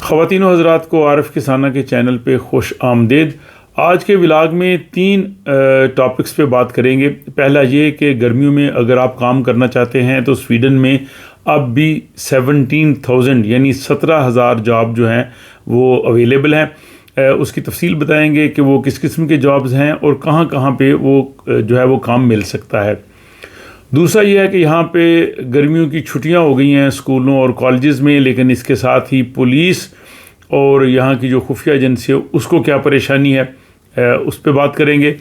خواتین و حضرات کو عارف کسانہ کے چینل پہ خوش آمدید۔ آج کے ولاگ میں 3 ٹاپکس پہ بات کریں گے۔ پہلا یہ کہ گرمیوں میں اگر آپ کام کرنا چاہتے ہیں تو سویڈن میں اب بھی 17,000 یعنی 17,000 جاب جو ہیں وہ اویلیبل ہیں۔ اس کی تفصیل بتائیں گے کہ وہ کس قسم کے جابز ہیں اور کہاں کہاں پہ وہ جو ہے وہ کام مل سکتا ہے۔ دوسرا یہ ہے کہ یہاں پہ گرمیوں کی چھٹیاں ہو گئی ہیں اسکولوں اور کالجز میں، لیکن اس کے ساتھ ہی پولیس اور یہاں کی جو خفیہ ایجنسی ہے اس کو کیا پریشانی ہے، اس پہ بات کریں گے۔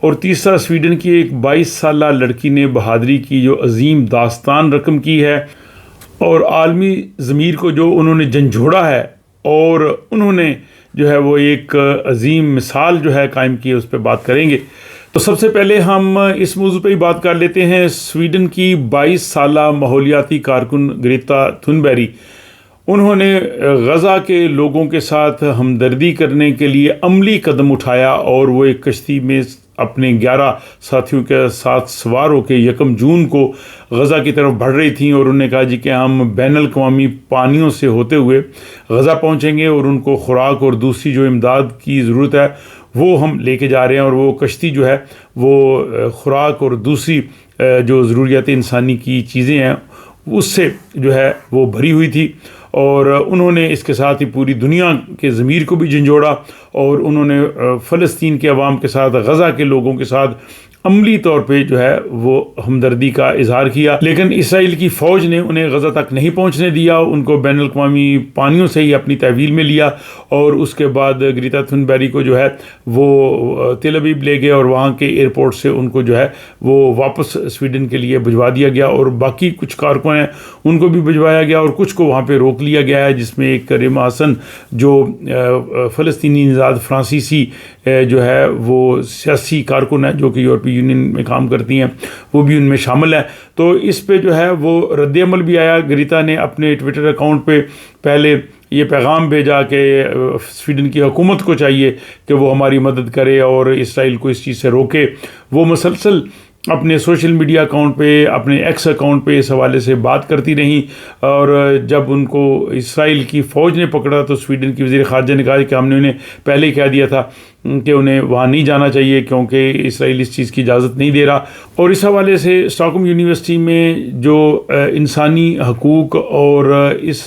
اور تیسرا، سویڈن کی ایک 22 سالہ لڑکی نے بہادری کی جو عظیم داستان رقم کی ہے اور عالمی ضمیر کو جو انہوں نے جھنجھوڑا ہے اور انہوں نے جو ہے وہ ایک عظیم مثال جو ہے قائم کی ہے، اس پہ بات کریں گے۔ تو سب سے پہلے ہم اس موضوع پہ ہی بات کر لیتے ہیں۔ سویڈن کی 22 سالہ ماحولیاتی کارکن گریتا تھنبیری، انہوں نے غزہ کے لوگوں کے ساتھ ہمدردی کرنے کے لیے عملی قدم اٹھایا اور وہ ایک کشتی میں اپنے 11 ساتھیوں کے ساتھ سوار ہو کے 1 جون کو غزہ کی طرف بڑھ رہی تھیں، اور انہوں نے کہا جی کہ ہم بین الاقوامی پانیوں سے ہوتے ہوئے غزہ پہنچیں گے اور ان کو خوراک اور دوسری جو امداد کی ضرورت ہے وہ ہم لے کے جا رہے ہیں۔ اور وہ کشتی جو ہے وہ خوراک اور دوسری جو ضروریات انسانی کی چیزیں ہیں اس سے جو ہے وہ بھری ہوئی تھی، اور انہوں نے اس کے ساتھ ہی پوری دنیا کے ضمیر کو بھی جھنجھوڑا، اور انہوں نے فلسطین کے عوام کے ساتھ، غزہ کے لوگوں کے ساتھ عملی طور پہ جو ہے وہ ہمدردی کا اظہار کیا۔ لیکن اسرائیل کی فوج نے انہیں غزہ تک نہیں پہنچنے دیا، ان کو بین الاقوامی پانیوں سے ہی اپنی تحویل میں لیا، اور اس کے بعد گریتا تھنبیری کو جو ہے وہ تل ابیب لے گئے اور وہاں کے ایئرپورٹ سے ان کو جو ہے وہ واپس سویڈن کے لیے بھجوا دیا گیا، اور باقی کچھ کارکن ہیں ان کو بھی بھجوایا گیا اور کچھ کو وہاں پہ روک لیا گیا ہے، جس میں ایک ریما حسن جو فلسطینی نژاد فرانسیسی جو ہے وہ سیاسی کارکن ہے جو کہ یورپی یونین میں کام کرتی ہیں، وہ بھی ان میں شامل ہے۔ تو اس پہ جو ہے وہ رد عمل بھی آیا۔ گریتا نے اپنے ٹویٹر اکاؤنٹ پہ پہلے یہ پیغام بھیجا کہ سویڈن کی حکومت کو چاہیے کہ وہ ہماری مدد کرے اور اسرائیل کو اس چیز سے روکے۔ وہ مسلسل اپنے سوشل میڈیا اکاؤنٹ پہ، اپنے ایکس اکاؤنٹ پہ اس حوالے سے بات کرتی رہیں، اور جب ان کو اسرائیل کی فوج نے پکڑا تو سویڈن کی وزیر خارجہ نے کہا کہ ہم نے انہیں پہلے ہی کہہ دیا تھا کہ انہیں وہاں نہیں جانا چاہیے کیونکہ اسرائیل اس چیز کی اجازت نہیں دے رہا۔ اور اس حوالے سے اسٹاکہولم یونیورسٹی میں جو انسانی حقوق اور اس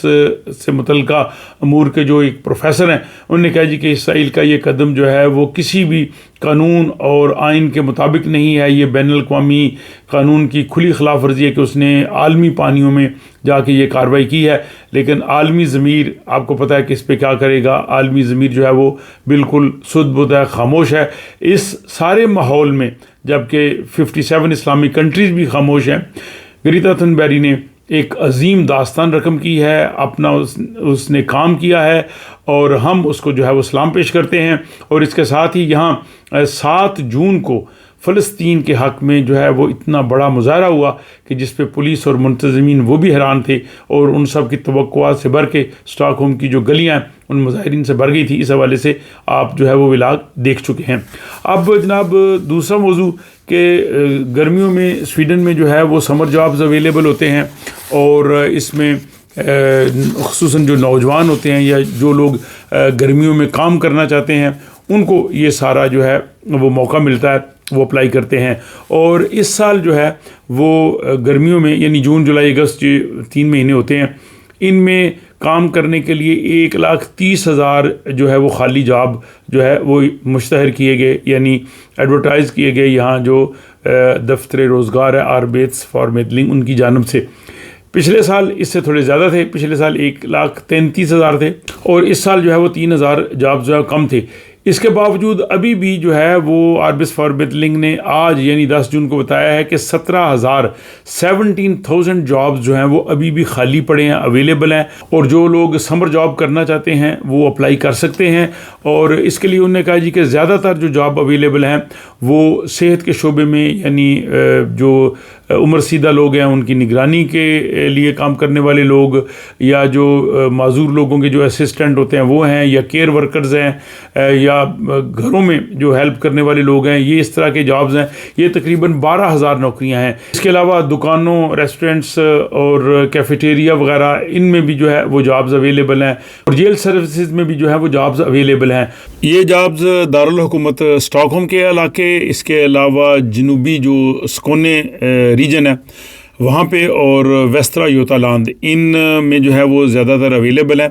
سے متعلقہ امور کے جو ایک پروفیسر ہیں، انہوں نے کہا جی کہ اسرائیل کا یہ قدم جو ہے وہ کسی بھی قانون اور آئین کے مطابق نہیں ہے، یہ بین الاقوامی قانون کی کھلی خلاف ورزی ہے کہ اس نے عالمی پانیوں میں جا کے یہ کارروائی کی ہے۔ لیکن عالمی ضمیر آپ کو پتہ ہے کہ اس پہ کیا کرے گا۔ عالمی ضمیر جو ہے وہ بالکل سدھ بدھ ہے، خاموش ہے اس سارے ماحول میں، جبکہ 57 اسلامی کنٹریز بھی خاموش ہیں۔ گریتا تھنبیری نے ایک عظیم داستان رقم کی ہے، اپنا اس نے کام کیا ہے، اور ہم اس کو جو ہے وہ سلام پیش کرتے ہیں۔ اور اس کے ساتھ ہی یہاں 7 جون کو فلسطین کے حق میں جو ہے وہ اتنا بڑا مظاہرہ ہوا کہ جس پہ پولیس اور منتظمین وہ بھی حیران تھے، اور ان سب کی توقعات سے بھر کے اسٹاک ہوم کی جو گلیاں ہیں ان مظاہرین سے بھر گئی تھی۔ اس حوالے سے آپ جو ہے وہ ولاگ دیکھ چکے ہیں۔ اب جناب دوسرا موضوع کہ گرمیوں میں سویڈن میں جو ہے وہ سمر جابز اویلیبل ہوتے ہیں، اور اس میں خصوصاً جو نوجوان ہوتے ہیں یا جو لوگ گرمیوں میں کام کرنا چاہتے ہیں ان کو یہ سارا جو ہے وہ موقع ملتا ہے، وہ اپلائی کرتے ہیں۔ اور اس سال جو ہے وہ گرمیوں میں یعنی جون، جولائی، اگست 3 مہینے ہوتے ہیں، ان میں کام کرنے کے لیے 1,30,000 جو ہے وہ خالی جاب جو ہے وہ مشتہر کیے گئے، یعنی ایڈورٹائز کیے گئے یہاں جو دفتر روزگار ہے آربیٹس فارمیٹلنگ ان کی جانب سے۔ پچھلے سال اس سے تھوڑے زیادہ تھے، پچھلے سال 1,33,000 تھے، اور اس سال جو ہے وہ 3,000 جاب جو ہے کم تھے۔ اس کے باوجود ابھی بھی جو ہے وہ آربس فارمیٹلنگ نے آج یعنی 10 جون کو بتایا ہے کہ 17,000 جابز جو ہیں وہ ابھی بھی خالی پڑے ہیں، اویلیبل ہیں، اور جو لوگ سمر جاب کرنا چاہتے ہیں وہ اپلائی کر سکتے ہیں۔ اور اس کے لیے انہوں نے کہا جی کہ زیادہ تر جو جاب اویلیبل ہیں وہ صحت کے شعبے میں، یعنی جو عمر رسیدہ لوگ ہیں ان کی نگرانی کے لیے کام کرنے والے لوگ، یا جو معذور لوگوں کے جو اسسٹنٹ ہوتے ہیں وہ ہیں، یا کیئر ورکرز ہیں، یا یا گھروں میں جو ہیلپ کرنے والے لوگ ہیں، یہ اس طرح کے جابز ہیں. یہ تقریباً 12,000 نوکریاں ہیں. اس کے علاوہ دکانوں، ریسٹورینٹس اور کیفیٹیریا وغیرہ، ان میں بھی جو ہے وہ جابز اویلیبل ہیں، اور جیل سروسز میں بھی جو ہے وہ جابز اویلیبل ہیں. یہ جابز دارالحکومت اسٹاک ہوم کے علاقے، اس کے علاوہ جنوبی جو سکونے ریجن ہے وہاں پہ، اور ویسٹرا یوتالاند، ان میں جو ہے وہ زیادہ تر اویلیبل ہے.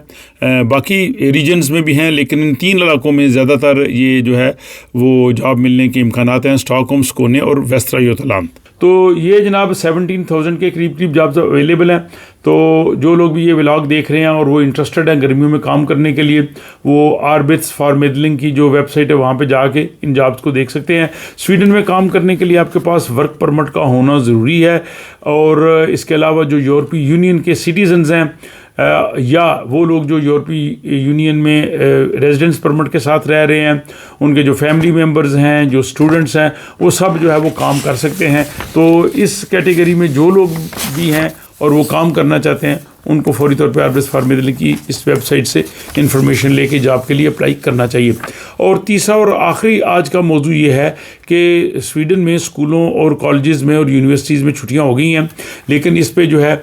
باقی ریجنز میں بھی ہیں، لیکن ان 3 علاقوں میں زیادہ تر یہ جو ہے وہ جاب ملنے کے امکانات ہیں، اسٹاک ہوم، سکونے اور ویسٹرا یوتالاند. تو یہ جناب 17,000 کے قریب جابز اویلیبل ہیں. تو جو لوگ بھی یہ ولاگ دیکھ رہے ہیں اور وہ انٹرسٹڈ ہیں گرمیوں میں کام کرنے کے لیے، وہ آربٹس فار میڈلنگ کی جو ویب سائٹ ہے وہاں پہ جا کے ان جابز کو دیکھ سکتے ہیں. سویڈن میں کام کرنے کے لیے آپ کے پاس ورک پرمٹ کا ہونا ضروری ہے، اور اس کے علاوہ جو یورپی یونین کے سٹیزنز ہیں یا وہ لوگ جو یورپی یونین میں ریزیڈنس پرمٹ کے ساتھ رہ رہے ہیں، ان کے جو فیملی ممبرز ہیں، جو اسٹوڈنٹس ہیں، وہ سب جو ہے وہ کام کر سکتے ہیں. تو اس کیٹیگری میں جو لوگ بھی ہیں اور وہ کام کرنا چاہتے ہیں، ان کو فوری طور پہ آربٹس فار میڈلنگ کی اس ویب سائٹ سے انفارمیشن لے کے جاب کے لیے اپلائی کرنا چاہیے. اور تیسرا اور آخری آج کا موضوع یہ ہے کہ سویڈن میں اسکولوں اور کالجز میں اور یونیورسٹیز میں چھٹیاں ہو گئی ہیں، لیکن اس پہ جو ہے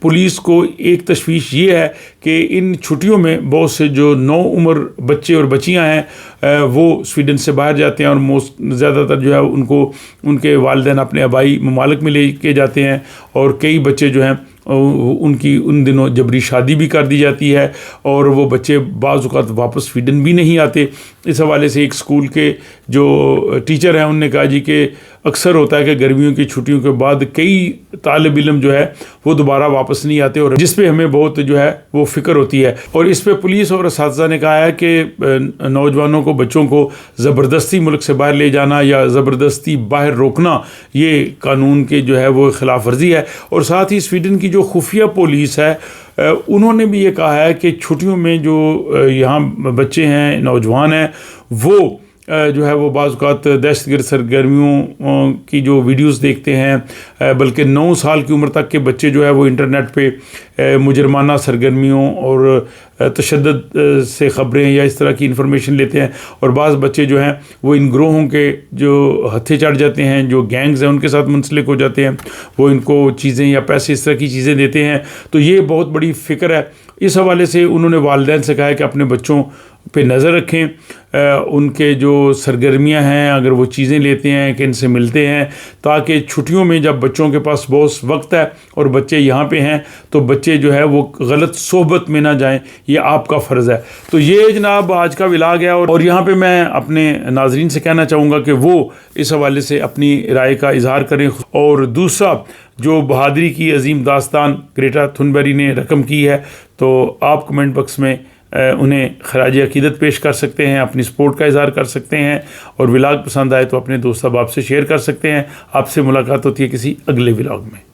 پولیس کو ایک تشویش یہ ہے کہ ان چھٹیوں میں بہت سے جو نو عمر بچے اور بچیاں ہیں وہ سویڈن سے باہر جاتے ہیں، اور زیادہ تر جو ہے ان کو ان کے والدین اپنے آبائی ممالک میں لے کے جاتے ہیں، اور کئی بچے جو ہیں ان کی ان دنوں جبری شادی بھی کر دی جاتی ہے، اور وہ بچے بعض اوقات واپس سویڈن بھی نہیں آتے. اس حوالے سے ایک اسکول کے جو ٹیچر ہیں انہوں نے کہا جی کہ اکثر ہوتا ہے کہ گرمیوں کی چھٹیوں کے بعد کئی طالب علم جو ہے وہ دوبارہ واپس نہیں آتے، اور جس پہ ہمیں بہت جو ہے وہ فکر ہوتی ہے. اور اس پہ پولیس اور اساتذہ نے کہا ہے کہ نوجوانوں کو، بچوں کو زبردستی ملک سے باہر لے جانا یا زبردستی باہر روکنا یہ قانون کے جو ہے وہ خلاف ورزی ہے. اور ساتھ ہی سویڈن کی جو خفیہ پولیس ہے انہوں نے بھی یہ کہا ہے کہ چھٹیوں میں جو یہاں بچے ہیں، نوجوان ہیں، وہ جو ہے وہ بعض اوقات دہشت گرد سرگرمیوں کی جو ویڈیوز دیکھتے ہیں، بلکہ 9 سال کی عمر تک کے بچے جو ہے وہ انٹرنیٹ پہ مجرمانہ سرگرمیوں اور تشدد سے خبریں یا اس طرح کی انفارمیشن لیتے ہیں، اور بعض بچے جو ہیں وہ ان گروہوں کے جو ہتھے چڑھ جاتے ہیں، جو گینگز ہیں ان کے ساتھ منسلک ہو جاتے ہیں، وہ ان کو چیزیں یا پیسے اس طرح کی چیزیں دیتے ہیں. تو یہ بہت بڑی فکر ہے. اس حوالے سے انہوں نے والدین سے کہا ہے کہ اپنے بچوں پہ نظر رکھیں، ان کے جو سرگرمیاں ہیں، اگر وہ چیزیں لیتے ہیں کہ ان سے ملتے ہیں، تاکہ چھٹیوں میں جب بچوں کے پاس بہت وقت ہے اور بچے یہاں پہ ہیں تو بچے جو ہے وہ غلط صحبت میں نہ جائیں. یہ آپ کا فرض ہے. تو یہ جناب آج کا ولاگ ہے، اور یہاں پہ میں اپنے ناظرین سے کہنا چاہوں گا کہ وہ اس حوالے سے اپنی رائے کا اظہار کریں. اور دوسرا، جو بہادری کی عظیم داستان گریٹا تھنبری نے رقم کی ہے، تو آپ کمنٹ باکس میں انہیں خراج عقیدت پیش کر سکتے ہیں، اپنی سپورٹ کا اظہار کر سکتے ہیں، اور ولاگ پسند آئے تو اپنے دوست احباب سے شیئر کر سکتے ہیں. آپ سے ملاقات ہوتی ہے کسی اگلے ولاگ میں.